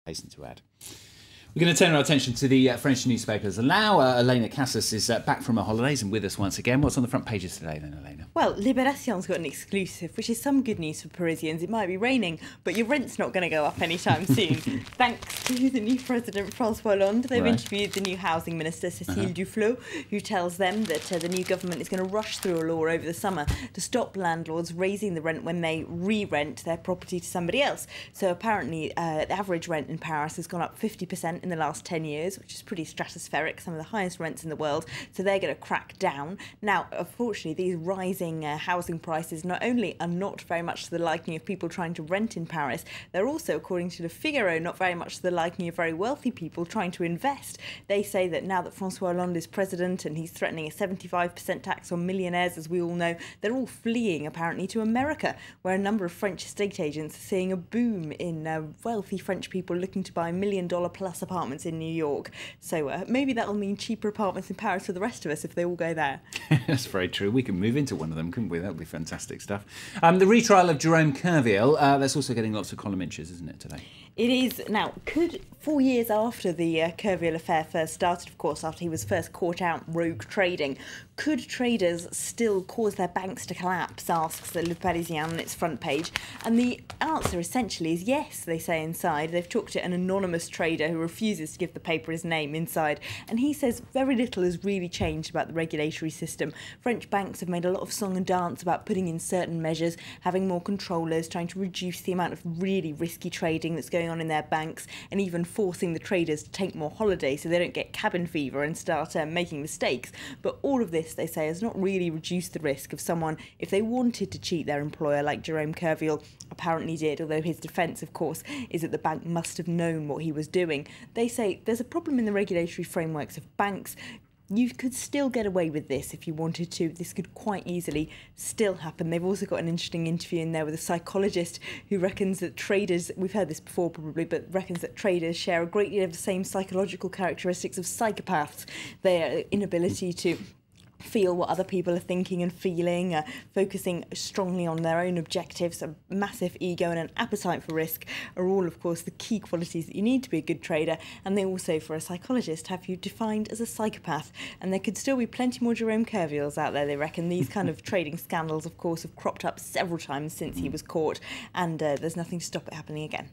hasten to add. We're going to turn our attention to the French newspapers. Now Elena Casas is back from her holidays and with us once again. What's on the front pages today then, Elena? Well, Libération's got an exclusive, which is some good news for Parisians. It might be raining, but your rent's not going to go up anytime soon. Thanks to the new president, François Hollande. They've interviewed the new housing minister, Cécile Duflot, who tells them that the new government is going to rush through a law over the summer to stop landlords raising the rent when they re-rent their property to somebody else. So apparently the average rent in Paris has gone up 50% in the last 10 years, which is pretty stratospheric, some of the highest rents in the world. So they're going to crack down. Now, unfortunately, these rising housing prices not only are not very much to the liking of people trying to rent in Paris, they're also, according to Le Figaro, not very much to the liking of very wealthy people trying to invest. They say that now that François Hollande is president and he's threatening a 75% tax on millionaires, as we all know, they're all fleeing apparently to America, where a number of French estate agents are seeing a boom in wealthy French people looking to buy $1 million plus apartments in New York. So maybe that'll mean cheaper apartments in Paris for the rest of us if they all go there. That's very true. We can move into one of them, couldn't we? That would be fantastic stuff. The retrial of Jerome Kerviel, that's also getting lots of column inches, isn't it, today? It is. Now, 4 years after the Kerviel affair first started, of course, after he was first caught out rogue trading, could traders still cause their banks to collapse, asks the Le Parisien on its front page. And the answer essentially is yes, they say inside. They've talked to an anonymous trader who refuses to give the paper his name inside. And he says very little has really changed about the regulatory system. French banks have made a lot of song and dance about putting in certain measures, having more controllers, trying to reduce the amount of really risky trading that's going on in their banks, and even forcing the traders to take more holidays so they don't get cabin fever and start making mistakes. But all of this, they say, has not really reduced the risk of someone, if they wanted to cheat their employer, like Jerome Kerviel apparently did, although his defence, of course, is that the bank must have known what he was doing. They say there's a problem in the regulatory frameworks of banks. You could still get away with this if you wanted to. This could quite easily still happen. They've also got an interesting interview in there with a psychologist who reckons that traders, we've heard this before probably, but reckons that traders share a great deal of the same psychological characteristics of psychopaths. Their inability to feel what other people are thinking and feeling, focusing strongly on their own objectives, a massive ego and an appetite for risk are all, of course, the key qualities that you need to be a good trader. And they also, for a psychologist, have you defined as a psychopath. And there could still be plenty more Jerome Kerviels out there, they reckon. These kind of trading scandals, of course, have cropped up several times since he was caught, and there's nothing to stop it happening again.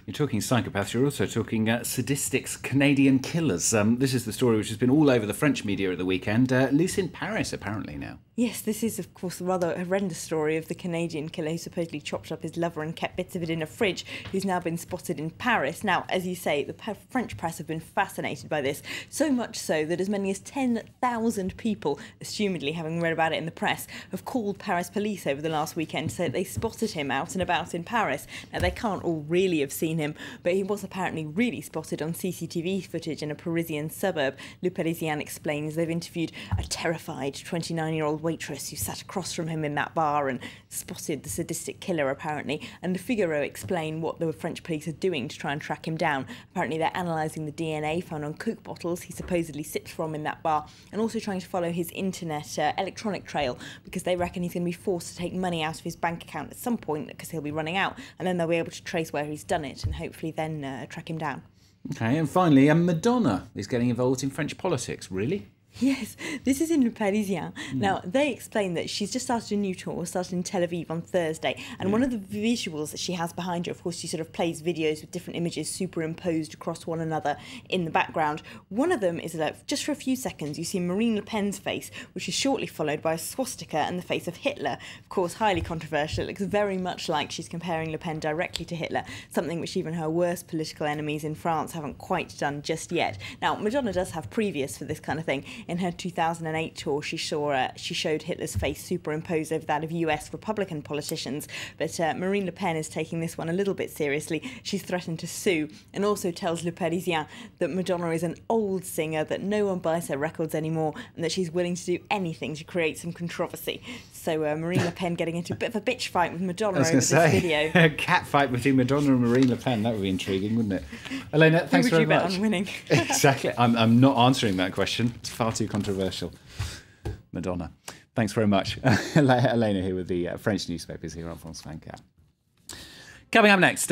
You're talking psychopaths, you're also talking sadistics, Canadian killers. This is the story which has been all over the French media at the weekend. Loose in Paris, apparently, now. Yes, this is, of course, a rather horrendous story of the Canadian killer who supposedly chopped up his lover and kept bits of it in a fridge, who's now been spotted in Paris. Now, as you say, the French press have been fascinated by this, so much so that as many as 10,000 people, assumedly having read about it in the press, have called Paris police over the last weekend to say that they spotted him out and about in Paris. Now, they can't all really have seen him, but he was apparently really spotted on CCTV footage in a Parisian suburb. Le Parisien explains they've interviewed a terrified 29-year-old waitress who sat across from him in that bar and spotted the sadistic killer, apparently. And Le Figaro explain what the French police are doing to try and track him down. Apparently they're analysing the DNA found on Coke bottles he supposedly sipped from in that bar, and also trying to follow his internet electronic trail, because they reckon he's going to be forced to take money out of his bank account at some point because he'll be running out, and then they'll be able to trace where he's done it and hopefully then track him down. Okay, and finally, Madonna is getting involved in French politics. Really? Yes, this is in Le Parisien. Now, they explain that she's just started a new tour, started in Tel Aviv on Thursday, and one of the visuals that she has behind her, of course, she sort of plays videos with different images superimposed across one another in the background. One of them is that just for a few seconds, you see Marine Le Pen's face, which is shortly followed by a swastika and the face of Hitler. Of course, highly controversial. It looks very much like she's comparing Le Pen directly to Hitler, something which even her worst political enemies in France haven't quite done just yet. Now, Madonna does have previous for this kind of thing. In her 2008 tour, she showed Hitler's face superimposed over that of US Republican politicians, but Marine Le Pen is taking this one a little bit seriously. She's threatened to sue, and also tells Le Parisien that Madonna is an old singer, that no one buys her records anymore, and that she's willing to do anything to create some controversy. So Marine Le Pen getting into a bit of a bitch fight with Madonna over this video. A cat fight between Madonna and Marine Le Pen, that would be intriguing, wouldn't it? Elena, thanks very much. Who would you bet on winning? Exactly. I'm not answering that question. It's far too controversial. Madonna. Thanks very much. Elena here with the French newspapers here on France 24. Coming up next,